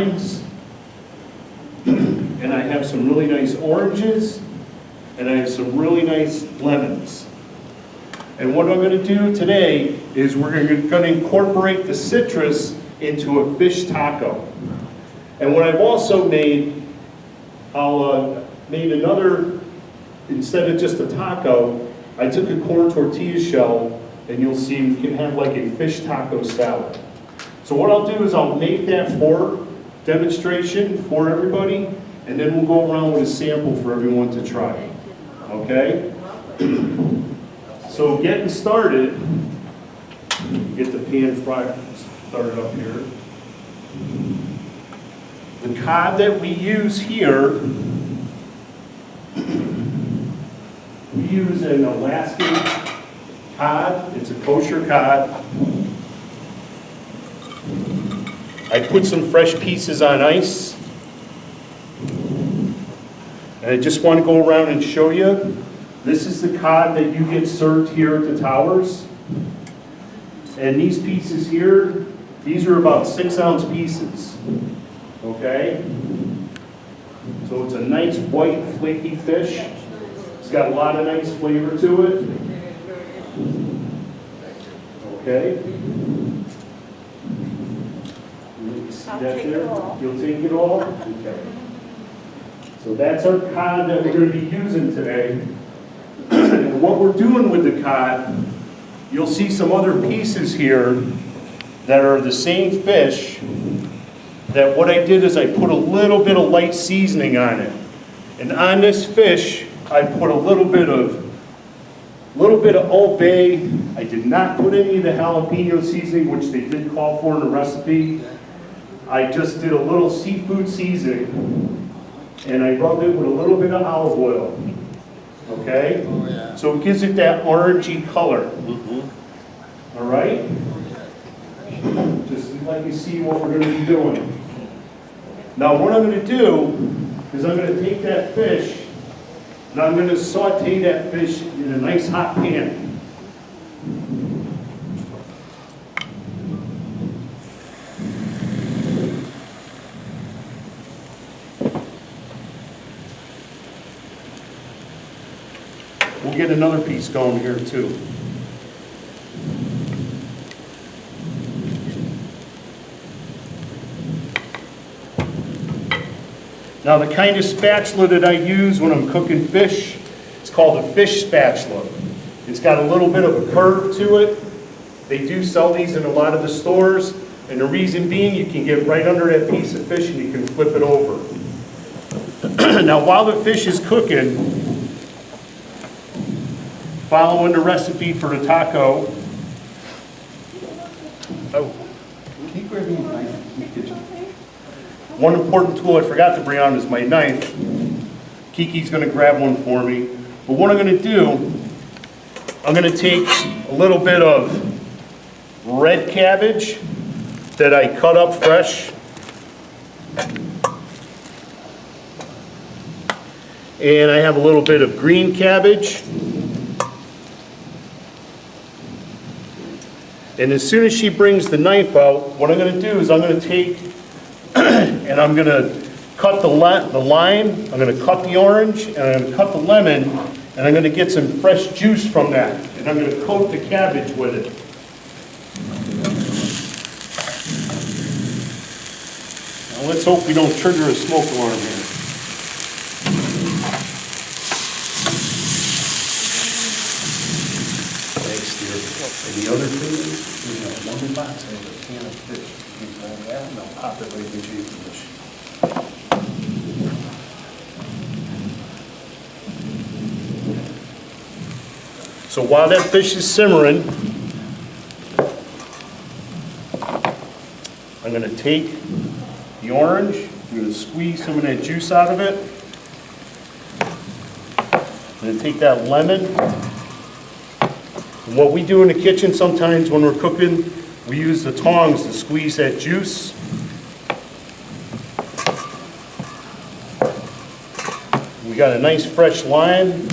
limes, and I have some really nice oranges, and I have some really nice lemons. And what I'm going to do today is we're going to incorporate the citrus into a fish taco. And what I've also made, made another, instead of just a taco, I took a corn tortilla shell, and you'll see we can have like a fish taco salad. So what I'll do is I'll make that for demonstration for everybody, and then we'll go around with a sample for everyone to try. Okay? So getting started, get the pan fried started up here. The cod that we use here, we use an Alaskan cod. It's a kosher cod. I put some fresh pieces on ice. And I just want to go around and show you. This is the cod that you get served here at the Towers. And these pieces here, these are about 6-ounce pieces. Okay? So it's a nice white flaky fish. It's got a lot of nice flavor to it. Okay? See that there? You'll take it all? Okay. So that's our cod that we're going to be using today. And what we're doing with the cod, you'll see some other pieces here that are the same fish, that what I did is I put a little bit of light seasoning on it. And on this fish, I put a little bit of Old Bay. I did not put any of the jalapeno seasoning, which they did call for in the recipe. I just did a little seafood seasoning, and I rubbed it with a little bit of olive oil. Okay? Oh, yeah. So it gives it that orangey color. Mm-hmm. All right? Just let you see what we're going to be doing. Now what I'm going to do is I'm going to take that fish and I'm going to saute that fish in a nice hot pan. We'll get another piece going here too. Now the kind of spatula that I use when I'm cooking fish, it's called a fish spatula. It's got a little bit of a curve to it. They do sell these in a lot of the stores, and the reason being you can get right under that piece of fish and you can flip it over. Now while the fish is cooking, following the recipe for the taco. Oh, Can you grab me a knife in the kitchen? one important tool I forgot to bring on is my knife. Kiki's going to grab one for me. But what I'm going to do, I'm going to take a little bit of red cabbage that I cut up fresh. And I have a little bit of green cabbage. And as soon as she brings the knife out, what I'm going to do is I'm going to take and I'm going to cut the lime, I'm going to cut the orange, and I'm going to cut the lemon, and I'm going to get some fresh juice from that. And I'm going to coat the cabbage with it. Now let's hope we don't trigger a smoke alarm here. Thanks, dear. And the other thing is, we have one box has a can of fish. You can grab that and I'll pop it right into your fish. So while that fish is simmering, I'm going to take the orange, I'm going to squeeze some of that juice out of it. I'm going to take that lemon. And what we do in the kitchen sometimes when we're cooking, we use the tongs to squeeze that juice. We got a nice fresh lime.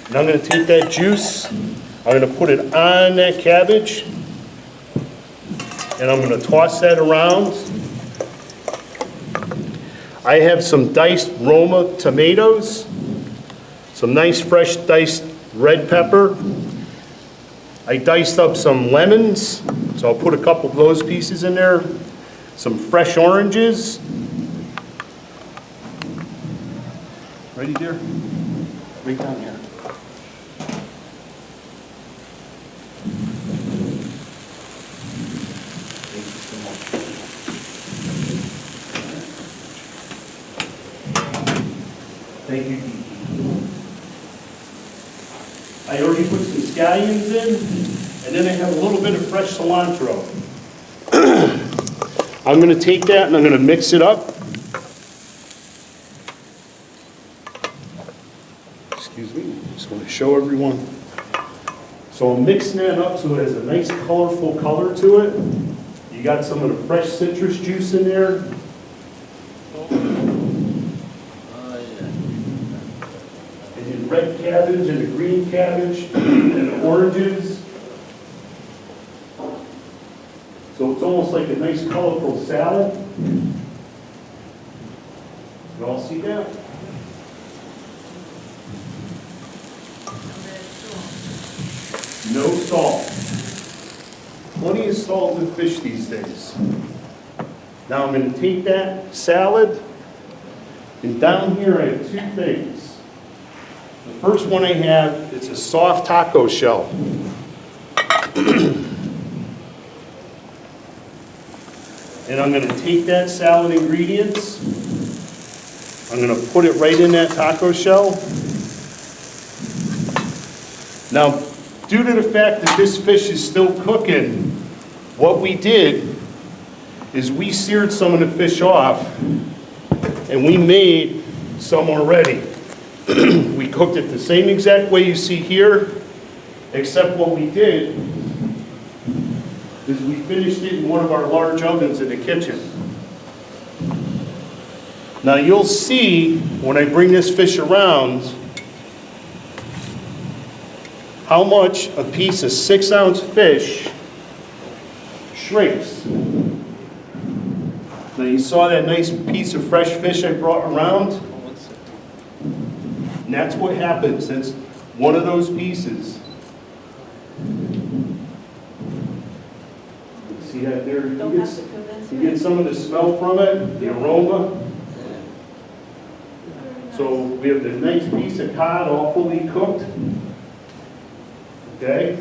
And I'm going to take that juice, I'm going to put it on that cabbage. and I'm going to toss that around. I have some diced Roma tomatoes, some nice fresh diced red pepper. I diced up some lemons, so I'll put a couple of those pieces in there. Some fresh oranges. Ready, dear? Right down here. Thank you, Kiki. I already put some scallions in, and then I have a little bit of fresh cilantro. I'm going to take that and I'm going to mix it up. Excuse me, just want to show everyone. So I'm mixing that up so it has a nice colorful color to it. You got some of the fresh citrus juice in there. Red cabbage and the green cabbage and the oranges. So it's almost like a nice colorful salad. You all see that? No salt. Plenty of salt in fish these days. Now I'm going to take that salad, and down here I have two things. The first one I have, it's a soft taco shell. And I'm going to take that salad ingredients, I'm going to put it right in that taco shell. Now, due to the fact that this fish is still cooking, what we did is we seared some of the fish off, and we made some already. We cooked it the same exact way you see here, except what we did is we finished it in one of our large ovens in the kitchen. Now you'll see when I bring this fish around how much a piece of 6-ounce fish shrinks. Now you saw that nice piece of fresh fish I brought around? And that's what happens. That's one of those pieces. See that there? You get some of the smell from it, the aroma. So we have the nice piece of cod all fully cooked. Okay?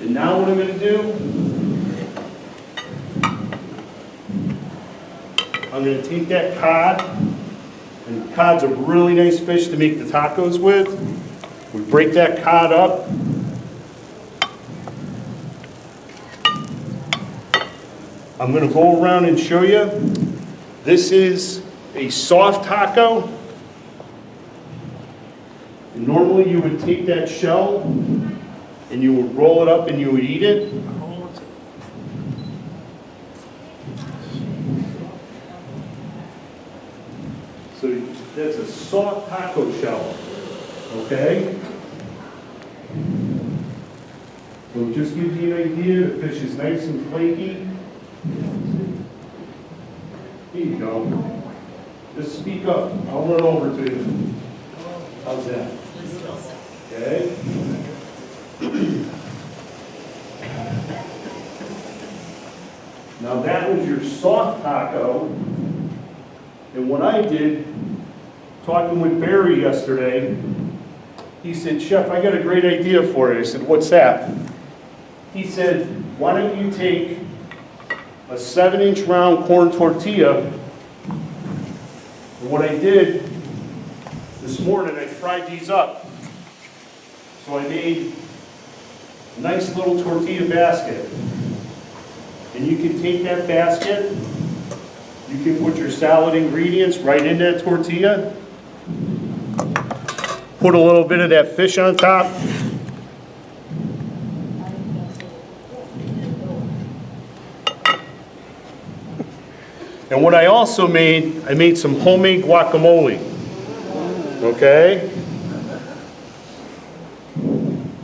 And now what I'm going to do, I'm going to take that cod, and cod's a really nice fish to make the tacos with. We break that cod up. I'm going to go around and show you. This is a soft taco. And normally you would take that shell and you would roll it up and you would eat it. So that's a soft taco shell, okay? So it just gives you an idea, the fish is nice and flaky. Here you go. Just speak up, I'll run over to you. How's that? Okay. Now that was your soft taco, and what I did, talking with Barry yesterday, he said, "Chef, I got a great idea for you." I said, "What's that?" He said, "Why don't you take a 7-inch round corn tortilla," and what I did this morning, I fried these up. So I made a nice little tortilla basket. And you can take that basket, you can put your salad ingredients right in that tortilla, put a little bit of that fish on top, and what I also made, I made some homemade guacamole. okay?